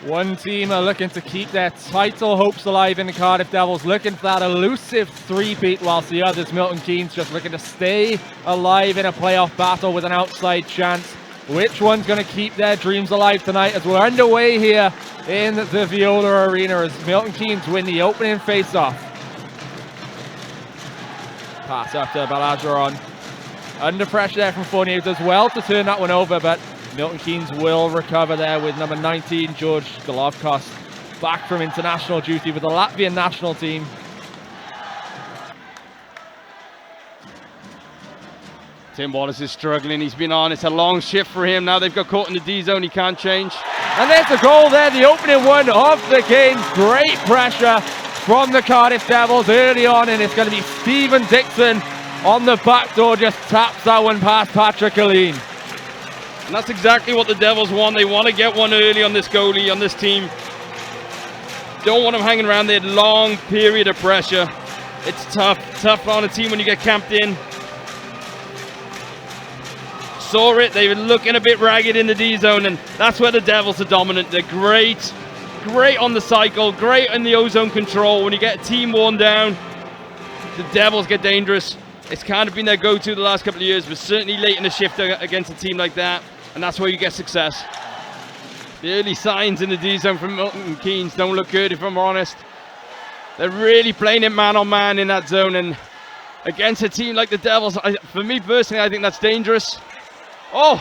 One team are looking to keep their title hopes alive in the Cardiff Devils, looking for that elusive three-peat, whilst the others, Milton Keynes, just looking to stay alive in a playoff battle with an outside chance. Which one's going to keep their dreams alive tonight as we're underway here in the Viola Arena as Milton Keynes win the opening face-off. Pass up to Balageron. Under pressure there from Fournier, does well to turn that one over, but Milton Keynes will recover there with number 19, George Golovkos, back from international duty with the Latvian national team. Tim Wallace is struggling, he's been on, it's a long shift for him. Now they've got caught in the D zone, he can't change. And there's the goal there, the opening one of the game. Great pressure from the Cardiff Devils early on, and it's going to be Stephen Dixon on the back door, just taps that one past Patrick Aline. And that's exactly what the Devils want. They want to get one early on this goalie, on this team. Don't want them hanging around there. Long period of pressure. It's tough on a team when you get camped in. Saw it, they were looking a bit ragged in the D zone, and that's where the Devils are dominant. They're great on the cycle, great in the ozone control. When you get a team worn down, the Devils get dangerous. It's kind of been their go-to the last couple of years, but certainly late in the shift against a team like that, and that's where you get success. The early signs in the D zone from Milton Keynes don't look good, if I'm honest. They're really playing it man-on-man in that zone, and against a team like the Devils, for me personally, I think that's dangerous. Oh,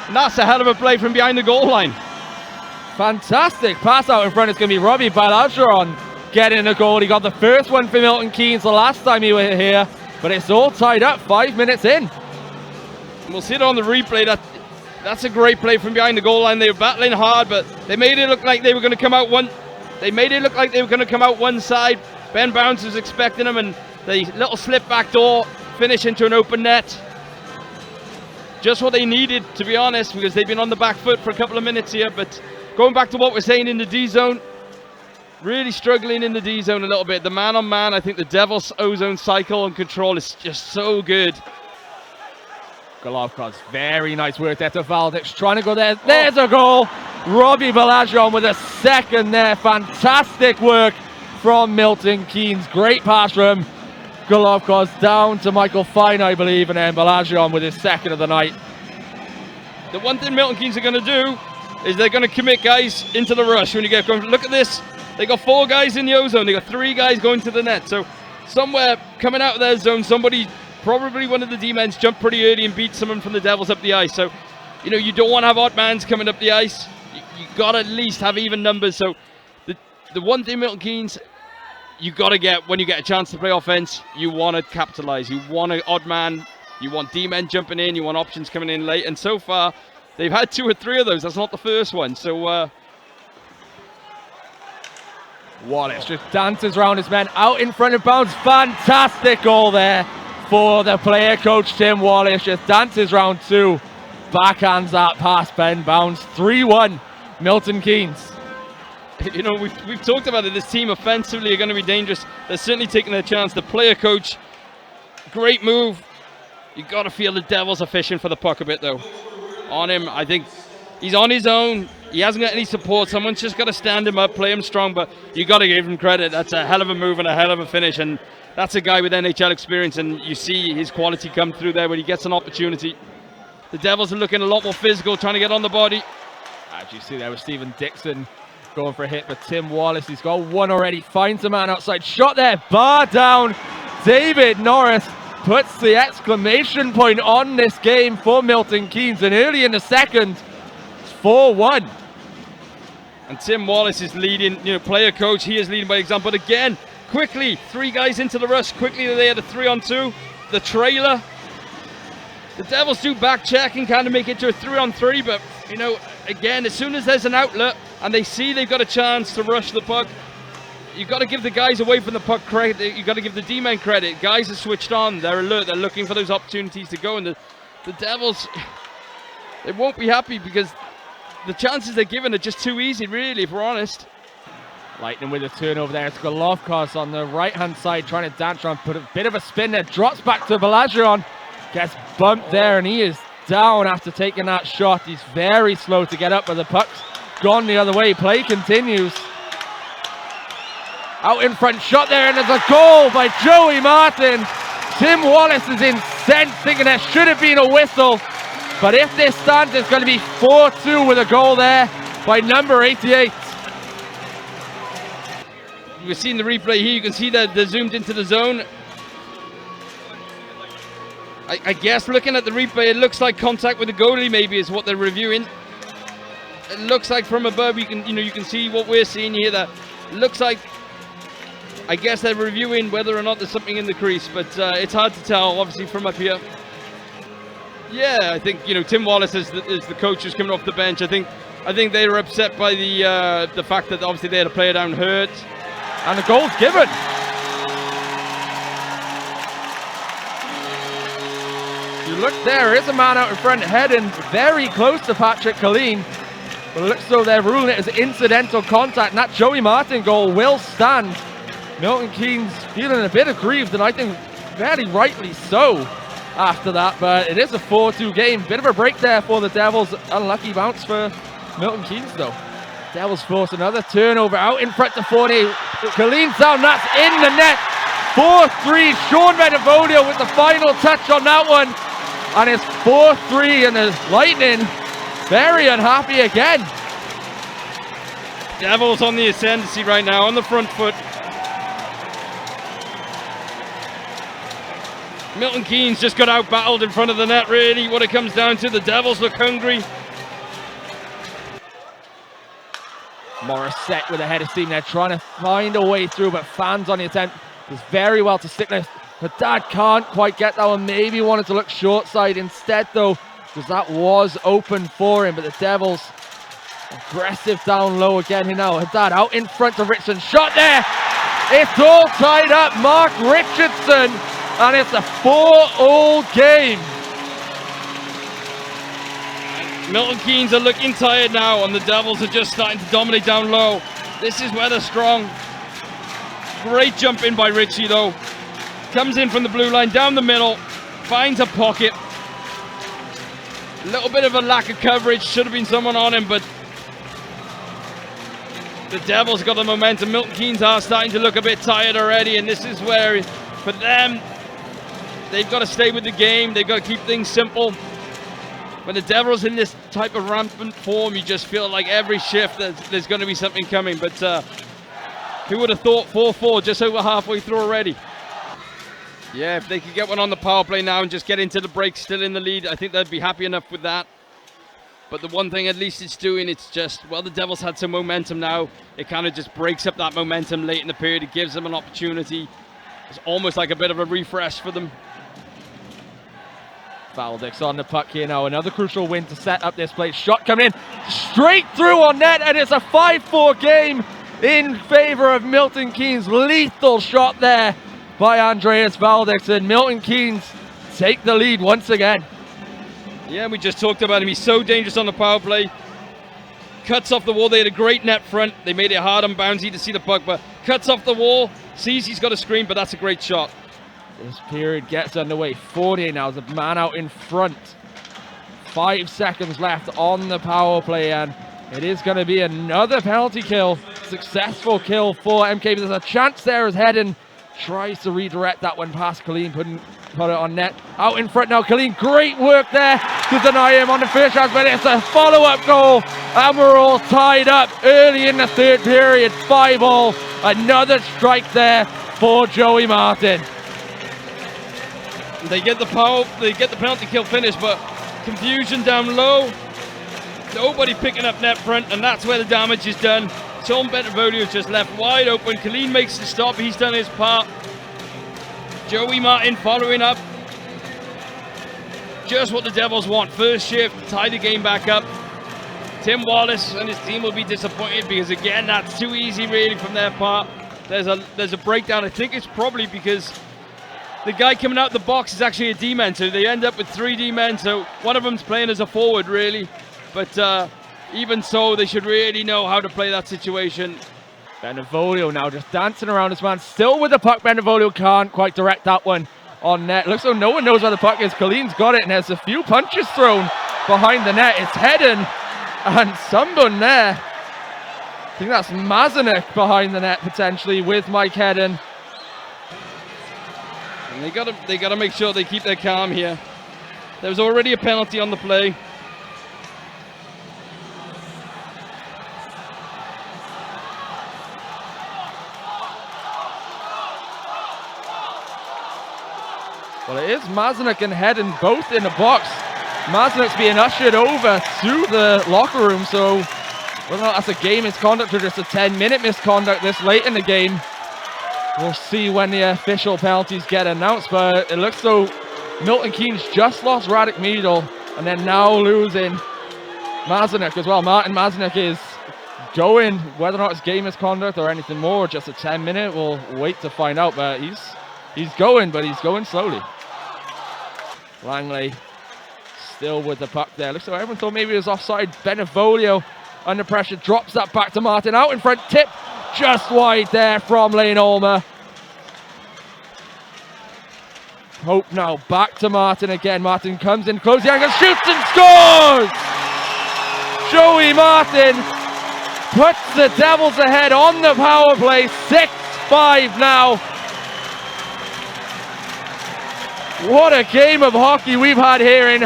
and that's a hell of a play from behind the goal line. Fantastic pass out in front. It's going to be Robbie Balageron getting a goal. He got the first one for Milton Keynes the last time he was here, but it's all tied up 5 minutes in. And we'll see it on the replay. That's a great play from behind the goal line. They were battling hard, but they made it look like they were going to come out one. They made it look like they were going to come out one side. Ben Bounce was expecting them, and the little slip back door finish into an open net. Just what they needed, to be honest, because they've been on the back foot for a couple of minutes here. But going back to what we're saying in the D zone, really struggling in the D zone a little bit. The man-on-man, I think the Devils' ozone cycle and control is just so good. Golovkos, very nice work there to Valdix, trying to go there. There's a goal. Robbie Balageron with a second there. Fantastic work from Milton Keynes. Great pass from Golovkos down to Michael Fine, I believe, and then Balageron with his second of the night. The one thing Milton Keynes are going to do is they're going to commit guys into the rush. When you get going, look at this. They got 4 guys in the ozone. They got 3 guys going to the net. So somewhere coming out of their zone, somebody, probably one of the D-men's, jumped pretty early and beat someone from the Devils up the ice. So, you know, you don't want to have odd mans coming up the ice. You got to at least have even numbers. So the one thing Milton Keynes, you got to get, when you get a chance to play offense, you want to capitalize. You want an odd man. You want D-men jumping in. You want options coming in late. And so far, they've had 2 or 3 of those. That's not the first one. So Wallace just dances around his men out in front of bounds. Fantastic goal there for the player coach Tim Wallace. Just dances round 2. Backhands that past Ben Bounds. 3-1 Milton Keynes. You know, we've talked about it. This team offensively are going to be dangerous. They're certainly taking their chance. The player coach, great move. You got to feel the Devils are fishing for the puck a bit though. On him, I think he's on his own. He hasn't got any support. Someone's just got to stand him up, play him strong. But you got to give him credit. That's a hell of a move and a hell of a finish. And that's a guy with NHL experience. And you see his quality come through there when he gets an opportunity. The Devils are looking a lot more physical, trying to get on the body. As you see there with Stephen Dixon going for a hit, but Tim Wallace, he's got one already, finds a man outside, shot there, bar down. David Norris puts the exclamation point on this game for Milton Keynes, and early in the second, it's 4-1. And Tim Wallace is leading, you know, player coach, he is leading by example. But again, quickly, 3 guys into the rush, quickly they had a 3-on-2, the trailer. The Devils do back check and kind of make it to a 3-on-3, but, you know, again, as soon as there's an outlet and they see they've got a chance to rush the puck, you've got to give the guys away from the puck credit. You've got to give the D-men credit. Guys are switched on. They're alert. They're looking for those opportunities to go. And the Devils, they won't be happy because the chances they're given are just too easy, really, if we're honest. Lightning with a turnover there. It's Golovkos on the right-hand side trying to dance around, put a bit of a spin there. Drops back to Balageron. Gets bumped there, and he is down after taking that shot. He's very slow to get up, but the puck's gone the other way. Play continues. Out in front, shot there, and there's a goal by Joey Martin. Tim Wallace is incensed, thinking there should have been a whistle. But if this stands, it's going to be 4-2 with a goal there by number 88. We've seen the replay here. You can see that they're zoomed into the zone. I guess looking at the replay, it looks like contact with the goalie maybe is what they're reviewing. It looks like from above you can see what we're seeing here. That looks like, I guess they're reviewing whether or not there's something in the crease, but it's hard to tell obviously from up here. Yeah, I think Tim Wallace is the coach who's coming off the bench. I think they were upset by the fact that obviously they had a player down hurt, and the goal's given. You look, there is a man out in front heading very close to Patrick Colleen. But it looks though they're ruling it as incidental contact, and that Joey Martin goal will stand. Milton Keynes feeling a bit aggrieved, and I think very rightly so after that. But it is a 4-2 game. Bit of a break there for the Devils. Unlucky bounce for Milton Keynes though. Devils force another turnover out in front to Fournier. Colleen's down, that's in the net. 4-3, Sean Benevolio with the final touch on that one. And it's 4-3, and the Lightning very unhappy again. Devils on the ascendancy right now, on the front foot. Milton Keynes just got out-battled in front of the net, really. What it comes down to, the Devils look hungry. Morissette with a header steam there, trying to find a way through, but fans on the attempt does very well to stick there. But Dad can't quite get that one. Maybe wanted to look short side instead though, because that was open for him. But the Devils aggressive down low again here now. Haddad out in front of Richardson. Shot there. It's all tied up. Mark Richardson. And it's a 4-all game. Milton Keynes are looking tired now, and the Devils are just starting to dominate down low. This is where they're strong. Great jump in by Richie though. Comes in from the blue line, down the middle, finds a pocket. A little bit of a lack of coverage, should have been someone on him, but the Devils got the momentum. Milton Keynes are starting to look a bit tired already, and this is where, for them, they've got to stay with the game. They've got to keep things simple. When the Devils in this type of rampant form, you just feel like every shift there's going to be something coming. But who would have thought 4-4 just over halfway through already? Yeah, if they could get one on the power play now and just get into the break still in the lead, I think they'd be happy enough with that. But the one thing at least it's doing, it's just, well, the Devils had some momentum now. It kind of just breaks up that momentum late in the period. It gives them an opportunity. It's almost like a bit of a refresh for them. Valdix on the puck here now. Another crucial win to set up this play. Shot coming in straight through on net, and it's a 5-4 game in favor of Milton Keynes. Lethal shot there by Andreas Valdix, and Milton Keynes take the lead once again. Yeah, we just talked about him. He's so dangerous on the power play. Cuts off the wall. They had a great net front. They made it hard on Bouncy to see the puck, but cuts off the wall. Sees he's got a screen, but that's a great shot. This period gets underway. 40 now, the man out in front. 5 seconds left on the power play, and it is going to be another penalty kill. Successful kill for MK, but there's a chance there as Hedden tries to redirect that one past Colleen, couldn't put it on net. Out in front now, Colleen, great work there to deny him on the first chance, but it's a follow-up goal, and we're all tied up early in the third period. 5-all, another strike there for Joey Martin. They get the penalty kill finish, but confusion down low. Nobody picking up net front, and that's where the damage is done. Sean Benevolio just left wide open. Colleen makes the stop. He's done his part. Joey Martin following up. Just what the Devils want. First shift, tie the game back up. Tim Wallace and his team will be disappointed because, again, that's too easy really from their part. There's a breakdown. I think it's probably because the guy coming out the box is actually a D-man, so they end up with 3 D-men, so one of them's playing as a forward, really. But even so, they should really know how to play that situation. Benevolio now just dancing around this man, still with the puck. Benevolio can't quite direct that one on net. Looks like no one knows where the puck is. Colleen's got it, and there's a few punches thrown behind the net. It's Hedden and Sunburn there. I think that's Mazanek behind the net potentially with Mike Hedden. And they gotta make sure they keep their calm here. There was already a penalty on the play. Well, it is Mazanek and Hedden both in the box. Mazanek's being ushered over to the locker room, so whether or not that's a game misconduct or just a 10-minute misconduct this late in the game, we'll see when the official penalties get announced. But it looks so Milton Keynes just lost Radek Meadle and then now losing Mazanek as well. Martin Mazanek is going, whether or not it's game misconduct or anything more, just a 10-minute, we'll wait to find out. But he's going, but he's going slowly. Langley still with the puck there. Looks like everyone thought maybe it was offside. Benevolio under pressure, drops that back to Martin. Out in front, tip just wide there from Lane Olmer. Hope now back to Martin again. Martin comes in close, the angle, shoots and scores! Joey Martin puts the Devils ahead on the power play. 6-5 now. What a game of hockey we've had here in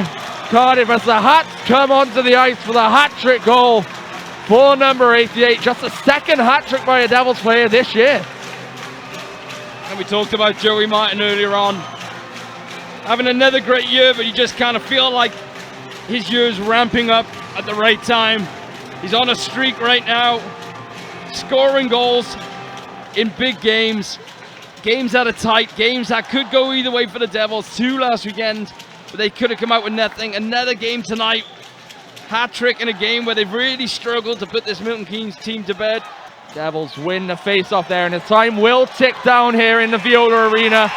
Cardiff as the Hats come onto the ice for the hat-trick goal for number 88. Just the second hat-trick by a Devils player this year. And we talked about Joey Martin earlier on. Having another great year, but you just kind of feel like his year's ramping up at the right time. He's on a streak right now, scoring goals in big games. Games that are tight, games that could go either way for the Devils. 2 last weekend, but they could have come out with nothing. Another game tonight. Hat-trick in a game where they've really struggled to put this Milton Keynes team to bed. Devils win the face-off there, and the time will tick down here in the Viola Arena.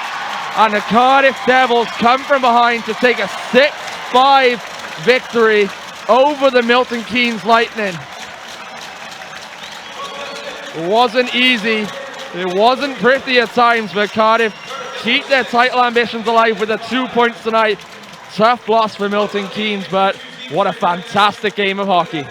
And the Cardiff Devils come from behind to take a 6-5 victory over the Milton Keynes Lightning. It wasn't easy. It wasn't pretty at times, but Cardiff keep their title ambitions alive with the 2 points tonight. Tough loss for Milton Keynes, but what a fantastic game of hockey.